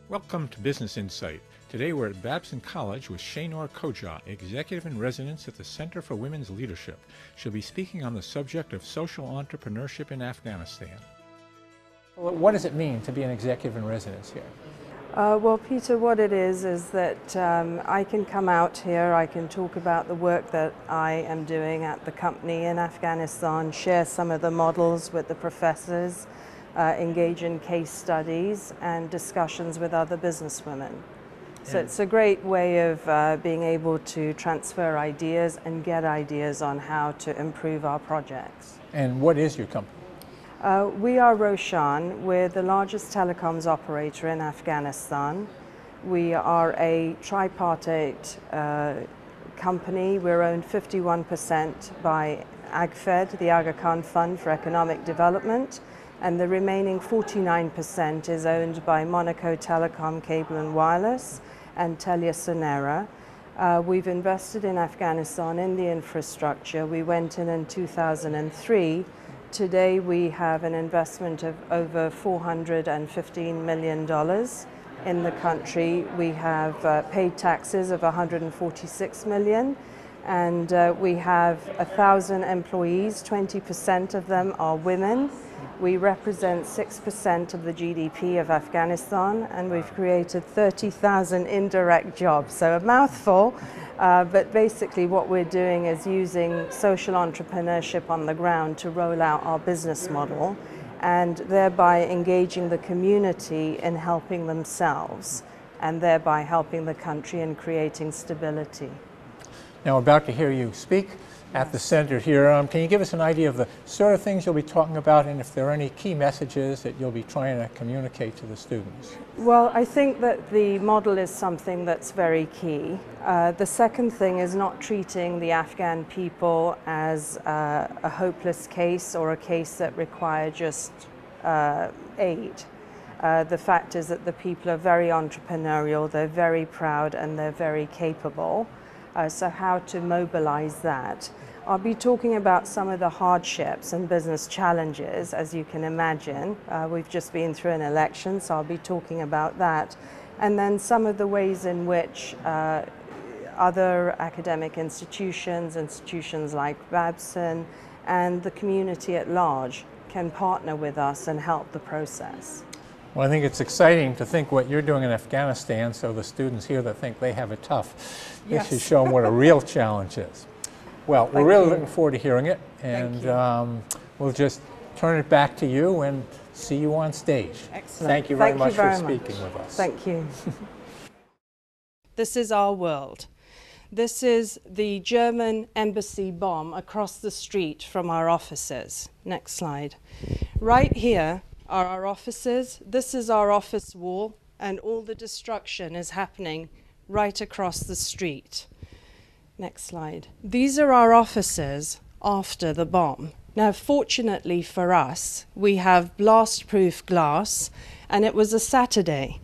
Welcome to Business Insight. Today we're at Babson College with Shainoor Khoja, Executive in Residence at the Center for Women's Leadership. She'll be speaking on the subject of social entrepreneurship in Afghanistan. Well, what does it mean to be an Executive in Residence here? Well, Peter, what it is that I can come out here, I can talk about the work that I am doing at the company in Afghanistan, share some of the models with the professors, engage in case studies and discussions with other businesswomen. So it's a great way of being able to transfer ideas and get ideas on how to improve our projects. And what is your company? We are Roshan. We're the largest telecoms operator in Afghanistan. We are a tripartite company. We're owned 51% by AgFed, the Aga Khan Fund for Economic Development, and the remaining 49% is owned by Monaco Telecom Cable and Wireless and TeliaSonera. We've invested in Afghanistan in the infrastructure. We went in 2003. Today we have an investment of over $415 million in the country. We have paid taxes of $146 million, and we have 1,000 employees. 20% of them are women. We represent 6% of the GDP of Afghanistan, and we've created 30,000 indirect jobs. So a mouthful, but basically what we're doing is using social entrepreneurship on the ground to roll out our business model and thereby engaging the community in helping themselves and thereby helping the country in creating stability. Now we're about to hear you speak at the center here. Can you give us an idea of the sort of things you'll be talking about and if there are any key messages that you'll be trying to communicate to the students? Well, I think that the model is something that's very key. The second thing is not treating the Afghan people as a hopeless case or a case that require just aid. The fact is that the people are very entrepreneurial, they're very proud, and they're very capable. So how to mobilize that. I'll be talking about some of the hardships and business challenges, as you can imagine. We've just been through an election, so I'll be talking about that. And then some of the ways in which other academic institutions like Babson and the community at large can partner with us and help the process. Well, I think it's exciting to think what you're doing in Afghanistan, so the students here that think they have it tough, this should show them what a real challenge is. Well, we're really looking forward to hearing it, and we'll just turn it back to you and see you on stage. Excellent. Thank you very much for speaking with us. Thank you. This is our world. This is the German embassy bomb across the street from our offices. Next slide. Right here are our offices. This is our office wall, and all the destruction is happening right across the street. Next slide. These are our offices after the bomb. Now, fortunately for us, we have blast-proof glass, and it was a Saturday.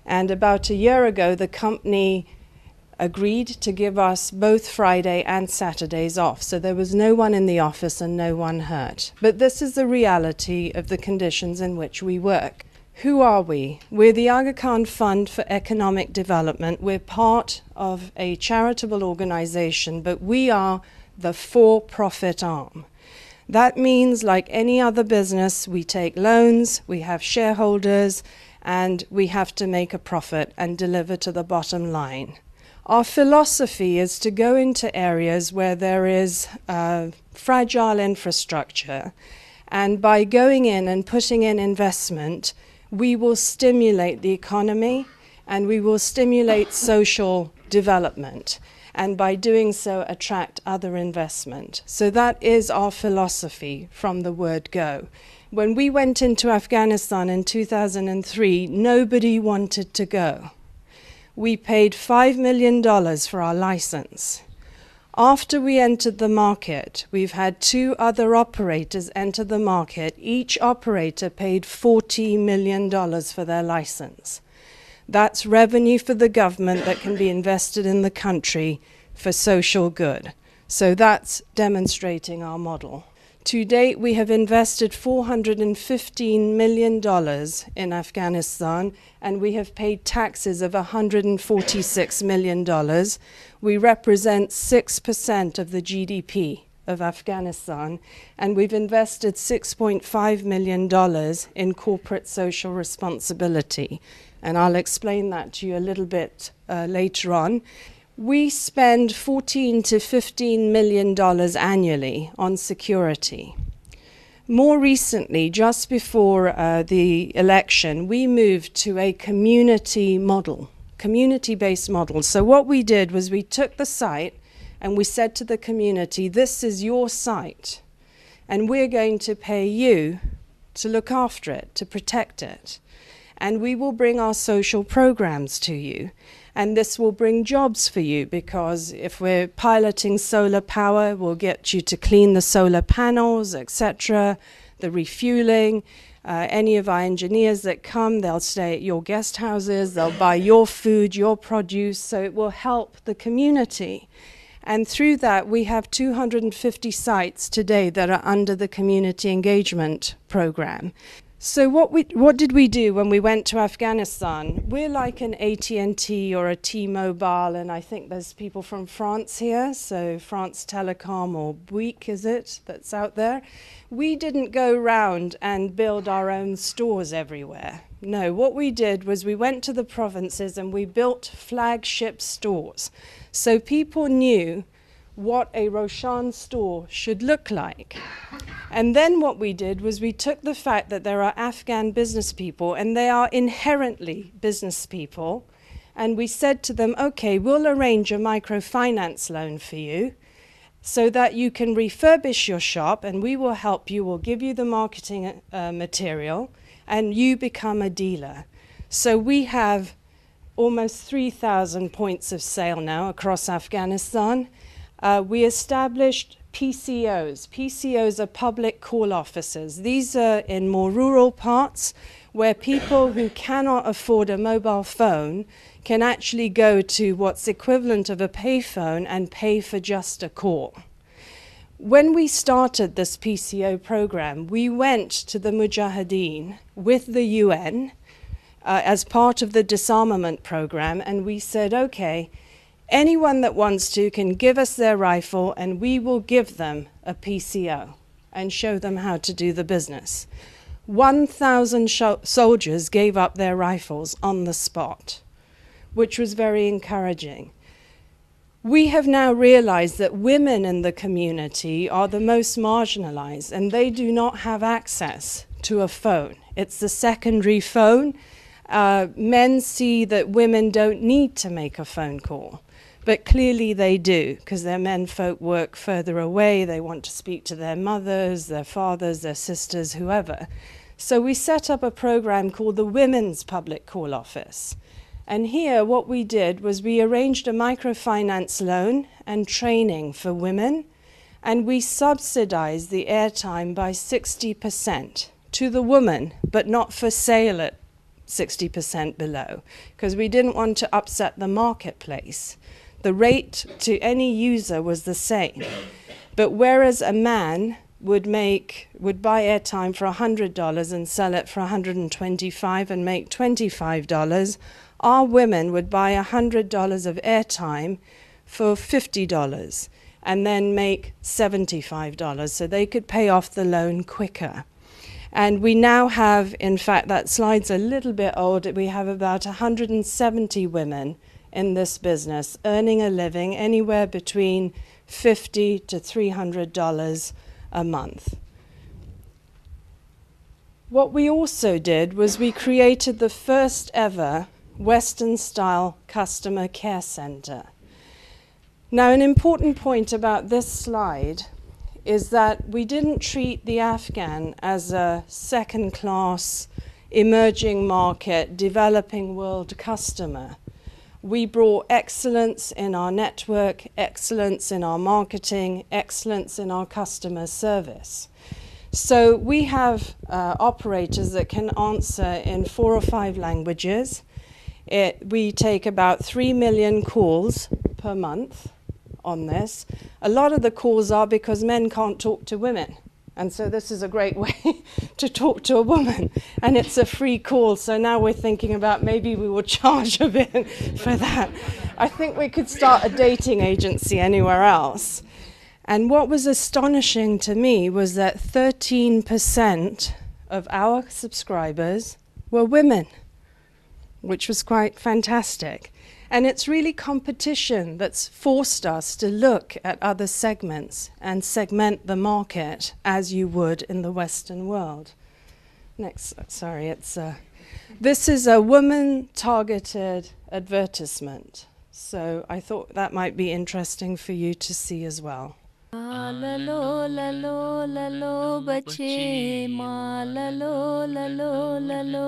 And about a year ago, the company agreed to give us both Friday and Saturdays off. So there was no one in the office and no one hurt. But this is the reality of the conditions in which we work. Who are we? We're the Aga Khan Fund for Economic Development. We're part of a charitable organization, but we are the for-profit arm. That means, like any other business, we take loans, we have shareholders, and we have to make a profit and deliver to the bottom line. Our philosophy is to go into areas where there is fragile infrastructure, and by going in and putting in investment, we will stimulate the economy and we will stimulate social development, and by doing so attract other investment. So that is our philosophy from the word go. When we went into Afghanistan in 2003, nobody wanted to go. We paid $5 million for our license. After we entered the market, we've had 2 other operators enter the market. Each operator paid $40 million for their license. That's revenue for the government that can be invested in the country for social good. So that's demonstrating our model. To date, we have invested $415 million in Afghanistan, and we have paid taxes of $146 million. We represent 6% of the GDP of Afghanistan, and we've invested $6.5 million in corporate social responsibility. And I'll explain that to you a little bit later on. We spend $14 to $15 million annually on security. More recently, just before the election, we moved to a community model, community-based model. So what we did was we took the site and we said to the community, this is your site, and we're going to pay you to look after it, to protect it. And we will bring our social programs to you. And this will bring jobs for you, because if we're piloting solar power, we'll get you to clean the solar panels, etc., the refueling. Any of our engineers that come, they'll stay at your guest houses, they'll buy your food, your produce, so it will help the community. And through that, we have 250 sites today that are under the community engagement program. So what did we do when we went to Afghanistan? We're like an AT&T or a T-Mobile, and I think there's people from France here, so France Telecom or Bouygues, is it, that's out there? We didn't go round and build our own stores everywhere. No, what we did was we went to the provinces and we built flagship stores. So people knew what a Roshan store should look like. And then what we did was we took the fact that there are Afghan business people, and they are inherently business people, and we said to them, okay, we'll arrange a microfinance loan for you so that you can refurbish your shop, and we will help you, we'll give you the marketing material, and you become a dealer. So we have almost 3,000 points of sale now across Afghanistan. We established PCOs. PCOs are public call offices. These are in more rural parts where people who cannot afford a mobile phone can actually go to what's equivalent of a payphone and pay for just a call. When we started this PCO program, we went to the Mujahideen with the UN as part of the disarmament program, and we said, okay, anyone that wants to can give us their rifle and we will give them a PCO and show them how to do the business. 1,000 soldiers gave up their rifles on the spot, which was very encouraging. We have now realized that women in the community are the most marginalized, and they do not have access to a phone. It's the secondary phone. Men see that women don't need to make a phone call. But clearly they do, because their menfolk work further away. They want to speak to their mothers, their fathers, their sisters, whoever. So we set up a program called the Women's Public Call Office. And here what we did was we arranged a microfinance loan and training for women, and we subsidized the airtime by 60% to the woman, but not for sale at 60% below, because we didn't want to upset the marketplace. The rate to any user was the same. But whereas a man would buy airtime for $100 and sell it for $125 and make $25, our women would buy $100 of airtime for $50 and then make $75, so they could pay off the loan quicker. And we now have, in fact, that slide's a little bit old, we have about 170 women in this business, earning a living anywhere between $50 to $300 a month. What we also did was we created the first ever Western-style customer care center. Now, an important point about this slide is that we didn't treat the Afghan as a second-class, emerging market, developing world customer. We brought excellence in our network, excellence in our marketing, excellence in our customer service. So we have operators that can answer in 4 or 5 languages. We take about 3 million calls per month on this. A lot of the calls are because men can't talk to women, And so this is a great way to talk to a woman. And it's a free call. So now we're thinking about maybe we will charge a bit for that. I think we could start a dating agency anywhere else. And what was astonishing to me was that 13% of our subscribers were women, which was quite fantastic. And it's really competition that's forced us to look at other segments and segment the market as you would in the Western world. Next, sorry, this is a woman-targeted advertisement. So I thought that might be interesting for you to see as well. Lalo, lalo, lalo, bache, ma, lalo, lalo, lalo.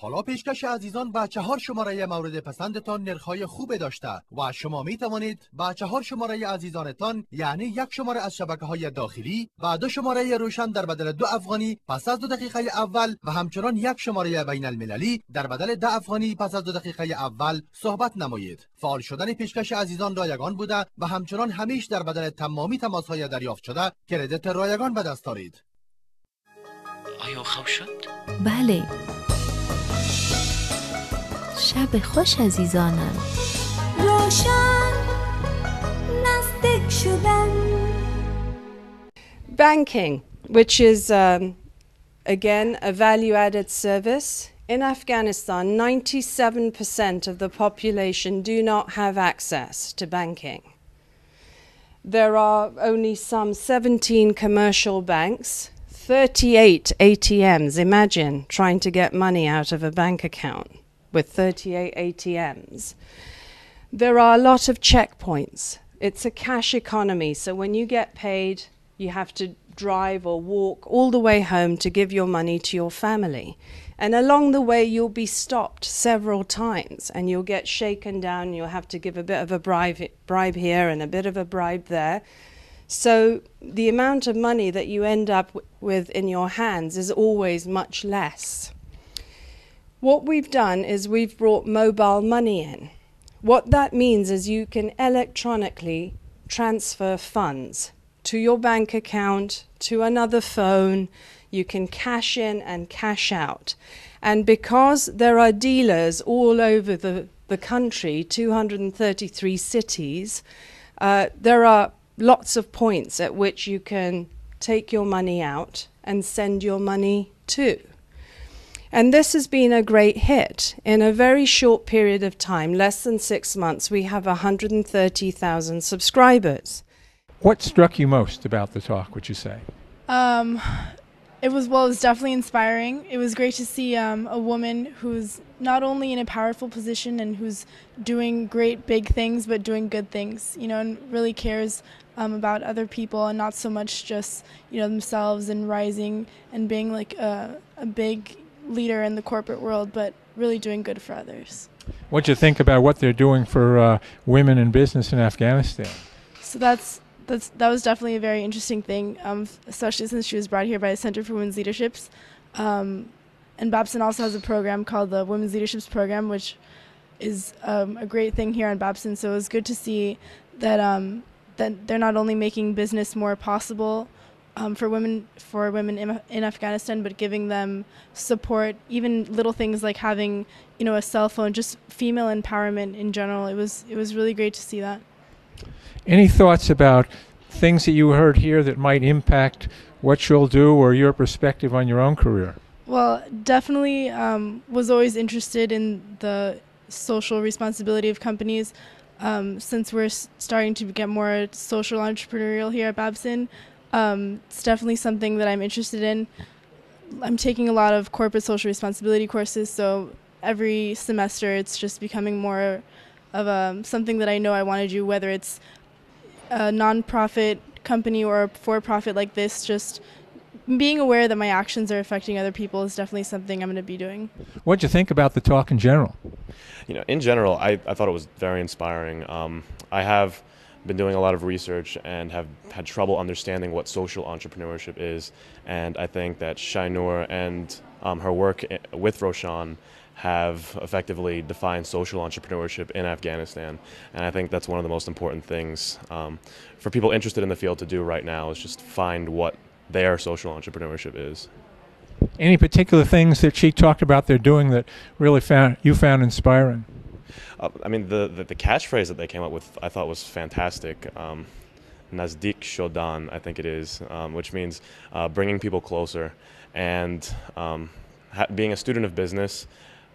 حالا پیشکش عزیزان با 4 شماره مورد پسندتان نرخ‌های خوب داشته و شما می توانید با 4 شماره عزیزانتان یعنی 1 شماره از شبکه‌های داخلی و 2 شماره روشن در بدل 2 افغانی پس از 2 دقیقه اول و همچنان 1 شماره بین المللی در بدل 10 افغانی پس از 2 دقیقه اول صحبت نمایید. فعال شدن پیشکش عزیزان رایگان بوده و همچنان همیشه در بدل تمامی تماس‌های دریافت شده کردیت رایگان به دست دارید. آیا خواب شد؟ بله. شب خوش عزیزانم. روشن نزدیک شدن. Banking, which is again a value-added service. In Afghanistan, 97% of the population do not have access to banking. There are only some 17 commercial banks, 38 ATMs. Imagine trying to get money out of a bank account with 38 ATMs. There are a lot of checkpoints. It's a cash economy, so when you get paid, you have to drive or walk all the way home to give your money to your family. And along the way, you'll be stopped several times, and you'll get shaken down. You'll have to give a bit of a bribe here and a bit of a bribe there. So the amount of money that you end up with in your hands is always much less. What we've done is we've brought mobile money in. What that means is you can electronically transfer funds to your bank account, to another phone. You can cash in and cash out. And because there are dealers all over the country, 233 cities, there are lots of points at which you can take your money out and send your money to. And this has been a great hit. In a very short period of time, less than 6 months, we have 130,000 subscribers. What struck you most about the talk, would you say? It was definitely inspiring. It was great to see a woman who's not only in a powerful position and who's doing great big things, but doing good things, and really cares about other people and not so much just, themselves and rising and being like a big leader in the corporate world, but really doing good for others. What do you think about what they're doing for women in business in Afghanistan? So that was definitely a very interesting thing, especially since she was brought here by the Center for Women's Leaderships. And Babson also has a program called the Women's Leaderships Program, which is a great thing here on Babson. So it was good to see that that they're not only making business more possible for women in Afghanistan, but giving them support, even little things like having a cell phone, just female empowerment in general. It was really great to see that. Any thoughts about things that you heard here that might impact what you'll do or your perspective on your own career? Well, definitely was always interested in the social responsibility of companies. Since we're starting to get more social entrepreneurial here at Babson, it's definitely something that I'm interested in. I'm taking a lot of corporate social responsibility courses, so every semester it's just becoming more of something that I know I want to do, whether it's a non-profit company or a for-profit like this. Just being aware that my actions are affecting other people is definitely something I'm going to be doing. What did you think about the talk in general? In general, I thought it was very inspiring. I have been doing a lot of research and have had trouble understanding what social entrepreneurship is, and I think that Shainoor and her work with Roshan have effectively defined social entrepreneurship in Afghanistan. And I think that's one of the most important things for people interested in the field to do right now, is just find what their social entrepreneurship is. Any particular things that she talked about they're doing that really you found inspiring? I mean, the catchphrase that they came up with I thought was fantastic. Nazdik Shodan, I think it is, which means bringing people closer. And being a student of business,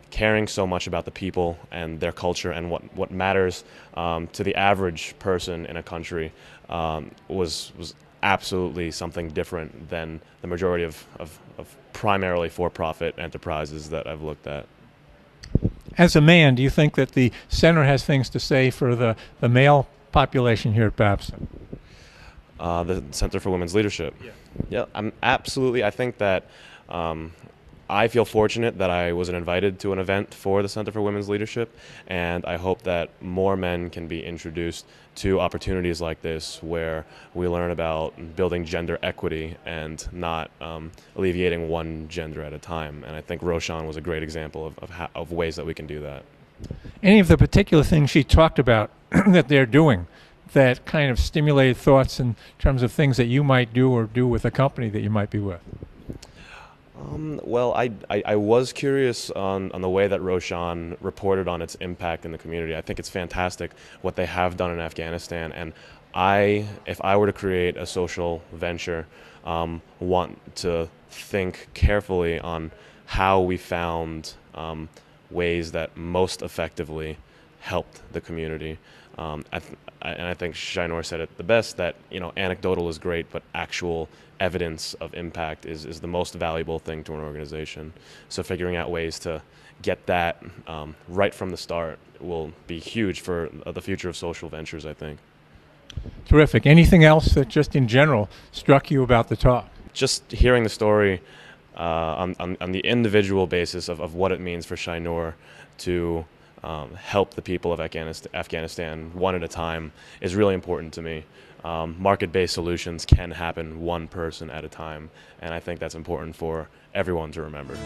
caring so much about the people and their culture and what matters to the average person in a country was absolutely something different than the majority of primarily for-profit enterprises that I've looked at. As a man, do you think that the center has things to say for the male population here at Babson? The Center for Women's Leadership. Yeah, I think that I feel fortunate that I was invited to an event for the Center for Women's Leadership, and I hope that more men can be introduced to opportunities like this where we learn about building gender equity and not alleviating one gender at a time. And I think Roshan was a great example of ways that we can do that. Any of the particular things she talked about that they're doing that kind of stimulated thoughts in terms of things that you might do or do with a company that you might be with? Well, I was curious on the way that Roshan reported on its impact in the community. I think it's fantastic what they have done in Afghanistan, and if I were to create a social venture, want to think carefully on how we found ways that most effectively helped the community. And I think Shainoor said it the best, that anecdotal is great, but actual evidence of impact is the most valuable thing to an organization. So figuring out ways to get that right from the start will be huge for the future of social ventures, I think. Terrific. Anything else that just in general struck you about the talk? Just hearing the story on the individual basis of what it means for Shainoor to help the people of Afghanistan one at a time is really important to me. Market-based solutions can happen one person at a time, and I think that's important for everyone to remember.